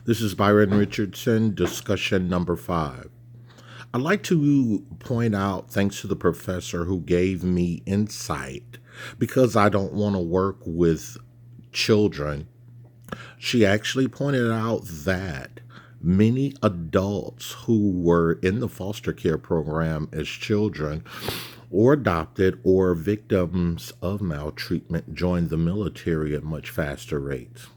This is Byron Richardson, discussion number 5. I'd like to point out, thanks to the professor who gave me insight, because I don't want to work with children. She actually pointed out that many adults who were in the foster care program as children or adopted or victims of maltreatment joined the military at much faster rates.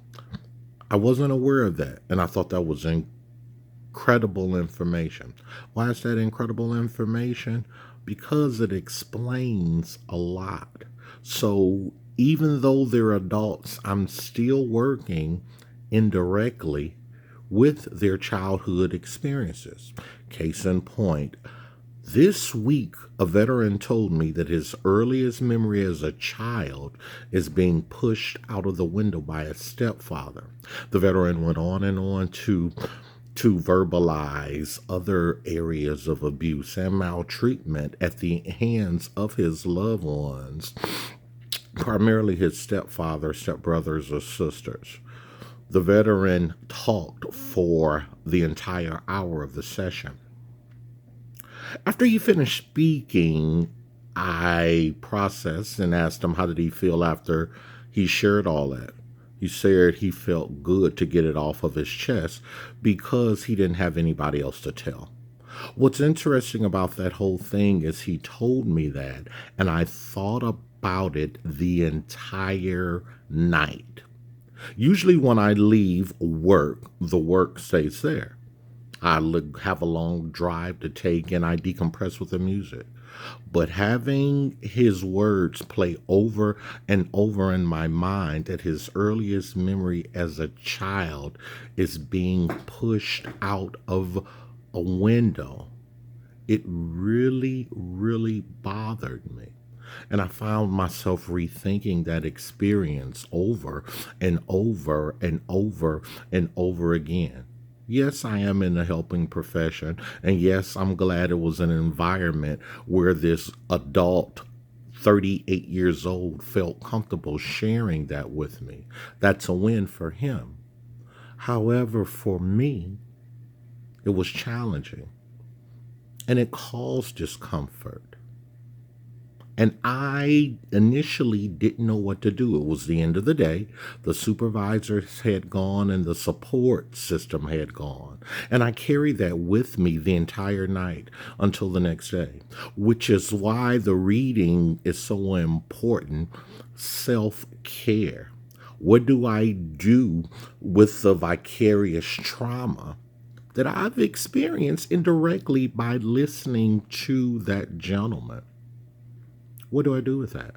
I wasn't aware of that, and I thought that was incredible information. Why is that incredible information? Because it explains a lot. So even though they're adults, I'm still working indirectly with their childhood experiences. Case in point, this week, a veteran told me that his earliest memory as a child is being pushed out of the window by a stepfather. The veteran went on and on to verbalize other areas of abuse and maltreatment at the hands of his loved ones, primarily his stepfather, stepbrothers, or sisters. The veteran talked for the entire hour of the session. After he finished speaking, I processed and asked him how did he feel after he shared all that. He said he felt good to get it off of his chest because he didn't have anybody else to tell. What's interesting about that whole thing is he told me that, and I thought about it the entire night. Usually, when I leave work, the work stays there. Have a long drive to take and I decompress with the music. But having his words play over and over in my mind that his earliest memory as a child is being pushed out of a window, it really, really bothered me. And I found myself rethinking that experience over and over and over and over again. Yes, I am in the helping profession. And yes, I'm glad it was an environment where this adult, 38 years old, felt comfortable sharing that with me. That's a win for him. However, for me, it was challenging and it caused discomfort. And I initially didn't know what to do. It was the end of the day. The supervisors had gone and the support system had gone. And I carried that with me the entire night until the next day, which is why the reading is so important. Self care. What do I do with the vicarious trauma that I've experienced indirectly by listening to that gentleman? What do I do with that?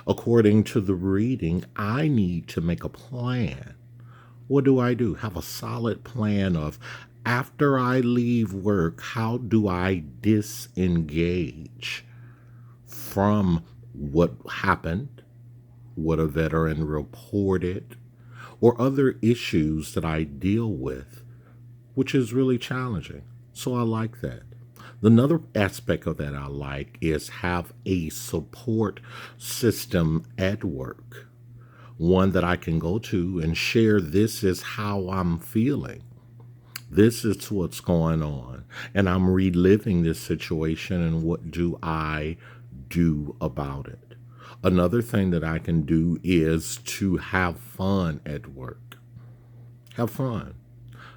According to the reading, I need to make a plan. What do I do? Have a solid plan of after I leave work, how do I disengage from what happened, what a veteran reported, or other issues that I deal with, which is really challenging. So I like that. Another aspect of that I like is have a support system at work, one that I can go to and share this is how I'm feeling. This is what's going on. And I'm reliving this situation and what do I do about it? Another thing that I can do is to have fun at work. Have fun.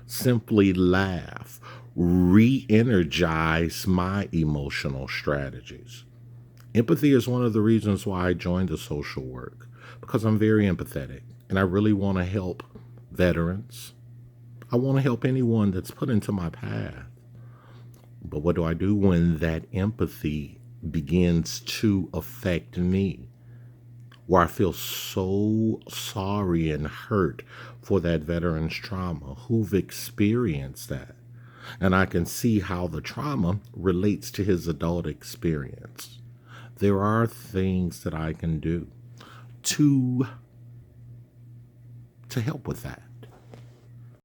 Simply laugh, re energize my emotional strategies. Empathy is one of the reasons why I joined the social work because I'm very empathetic and I really want to help veterans. I want to help anyone that's put into my path. But what do I do when that empathy begins to affect me? Where I feel so sorry and hurt for that veteran's trauma who've experienced that. And I can see how the trauma relates to his adult experience. There are things that I can do to to help with that.